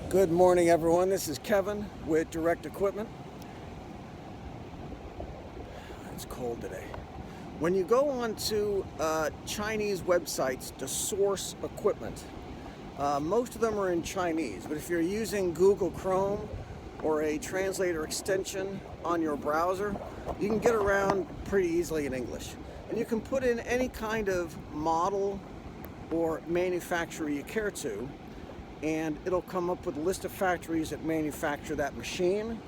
Good morning, everyone. This is Kevin with Direct Equipment. It's cold today. When you go onto Chinese websites to source equipment, most of them are in Chinese, but if you're using Google Chrome or a translator extension on your browser, you can get around pretty easily in English. And you can put in any kind of model or manufacturer you care to, and it'll come up with a list of factories that manufacture that machine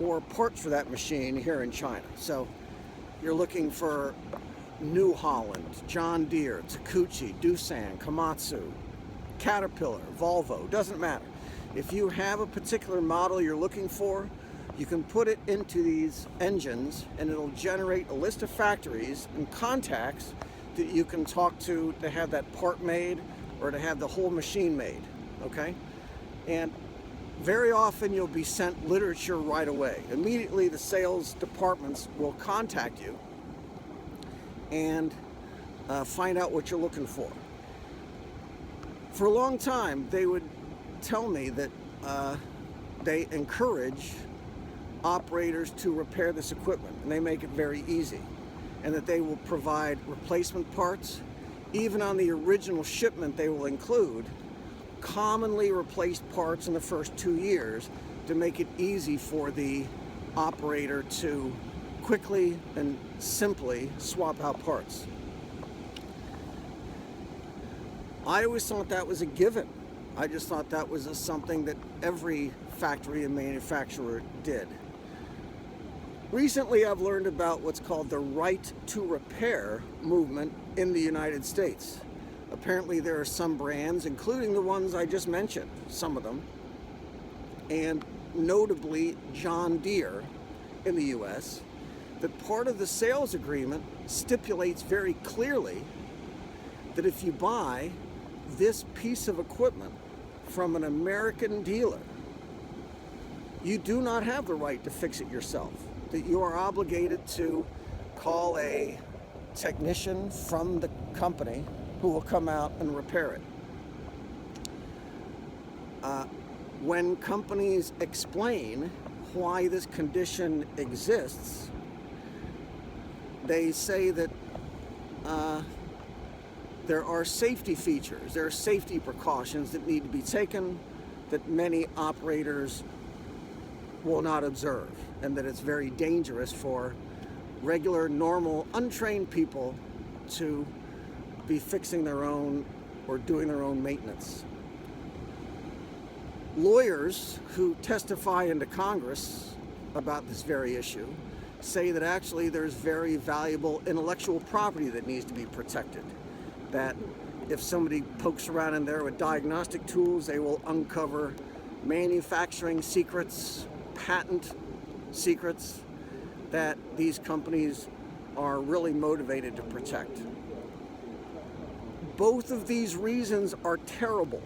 or parts for that machine here in China. So you're looking for New Holland, John Deere, Takeuchi, Doosan, Komatsu, Caterpillar, Volvo, doesn't matter. If you have a particular model you're looking for, you can put it into these engines and it'll generate a list of factories and contacts that you can talk to have that part made or to have the whole machine made. Okay? And very often you'll be sent literature right away. Immediately the sales departments will contact you and find out what you're looking for. For a long time, they would tell me that they encourage operators to repair this equipment, and they make it very easy, and that they will provide replacement parts. Even on the original shipment, they will include commonly replaced parts in the first 2 years to make it easy for the operator to quickly and simply swap out parts. I always thought that was a given. I just thought that was something that every factory and manufacturer did. Recently, I've learned about what's called the right to repair movement in the United States. Apparently there are some brands, including the ones I just mentioned, some of them, and notably John Deere in the US, that part of the sales agreement stipulates very clearly that if you buy this piece of equipment from an American dealer, you do not have the right to fix it yourself, that you are obligated to call a technician from the company who will come out and repair it. When companies explain why this condition exists, they say that there are safety features, there are safety precautions that need to be taken that many operators will not observe, and that it's very dangerous for regular, normal, untrained people to be fixing their own or doing their own maintenance. Lawyers who testify into Congress about this very issue say that actually there's very valuable intellectual property that needs to be protected. That if somebody pokes around in there with diagnostic tools, they will uncover manufacturing secrets, patent secrets that these companies are really motivated to protect. Both of these reasons are terrible,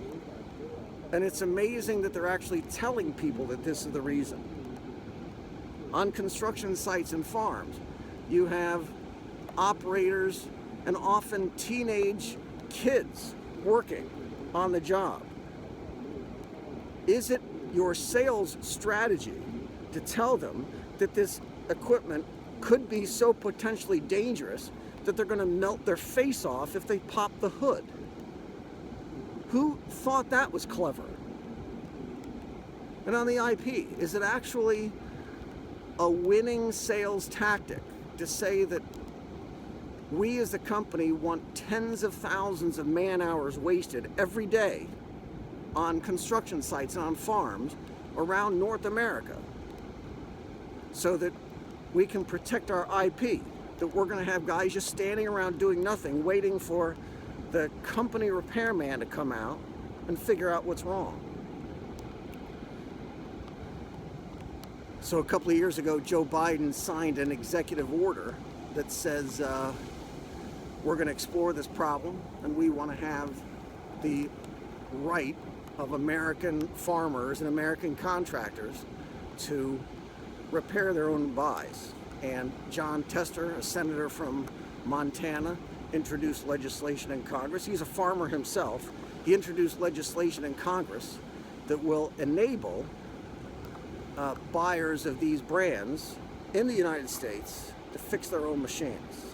and it's amazing that they're actually telling people that this is the reason. On construction sites and farms, you have operators and often teenage kids working on the job. Is it your sales strategy to tell them that this equipment could be so potentially dangerous that they're going to melt their face off if they pop the hood? Who thought that was clever? And on the IP, is it actually a winning sales tactic to say that we as a company want tens of thousands of man hours wasted every day on construction sites and on farms around North America so that we can protect our IP? That we're going to have guys just standing around doing nothing, waiting for the company repairman to come out and figure out what's wrong. So a couple of years ago, Joe Biden signed an executive order that says we're going to explore this problem, and we want to have the right of American farmers and American contractors to repair their own buys. And Jon Tester, a senator from Montana, introduced legislation in Congress. He's a farmer himself. He introduced legislation in Congress that will enable buyers of these brands in the United States to fix their own machines.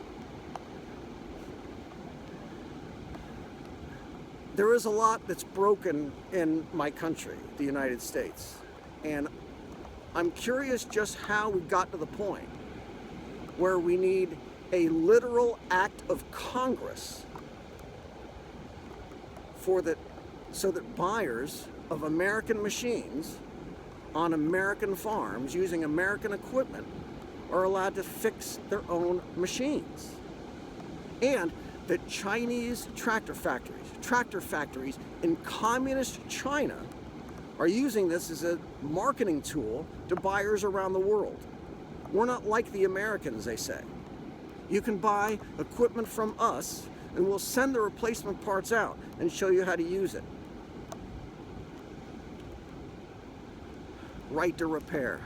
There is a lot that's broken in my country, the United States, and I'm curious just how we got to the point where we need a literal act of Congress so that buyers of American machines on American farms using American equipment are allowed to fix their own machines. And that Chinese tractor factories in communist China are using this as a marketing tool to buyers around the world. We're not like the Americans, they say. You can buy equipment from us and we'll send the replacement parts out and show you how to use it. Right to repair.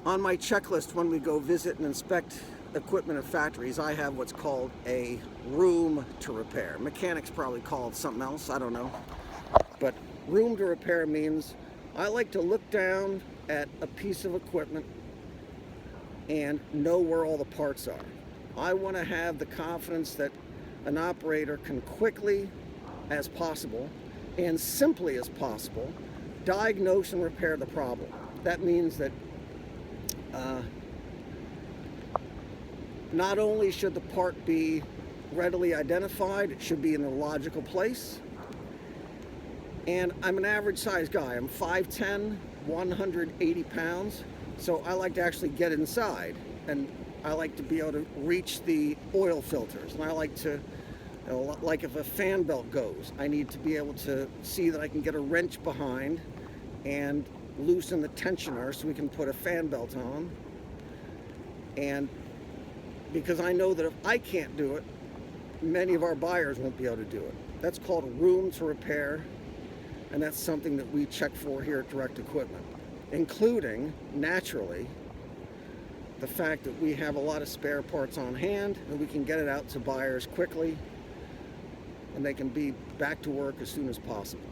On my checklist when we go visit and inspect equipment at factories, I have what's called a room to repair. Mechanics probably call it something else, I don't know. But room to repair means I like to look down at a piece of equipment and know where all the parts are. I want to have the confidence that an operator can quickly as possible and simply as possible diagnose and repair the problem. That means that not only should the part be readily identified, it should be in a logical place. And I'm an average size guy. I'm 5'10", 180 pounds. So I like to actually get inside, and I like to be able to reach the oil filters. And I like to, like if a fan belt goes, I need to be able to see that I can get a wrench behind and loosen the tensioner so we can put a fan belt on. And because I know that if I can't do it, many of our buyers won't be able to do it. That's called a room to repair, and that's something that we check for here at Direct Equipment, including, naturally, the fact that we have a lot of spare parts on hand and we can get it out to buyers quickly and they can be back to work as soon as possible.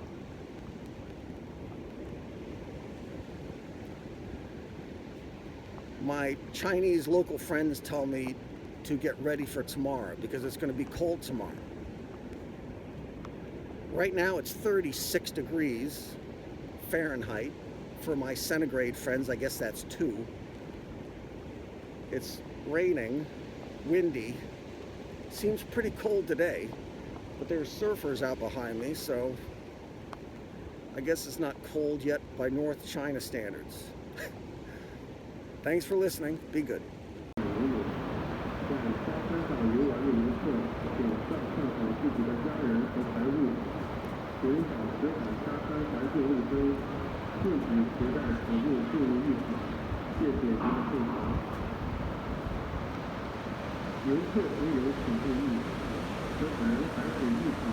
My Chinese local friends tell me to get ready for tomorrow because it's going to be cold tomorrow. Right now it's 36 degrees Fahrenheit. For my centigrade friends, I guess that's 2. It's raining, windy, seems pretty cold today, but there's surfers out behind me, so I guess it's not cold yet by North China standards. Thanks for listening. Be good.游客应有请注意，车门反水一体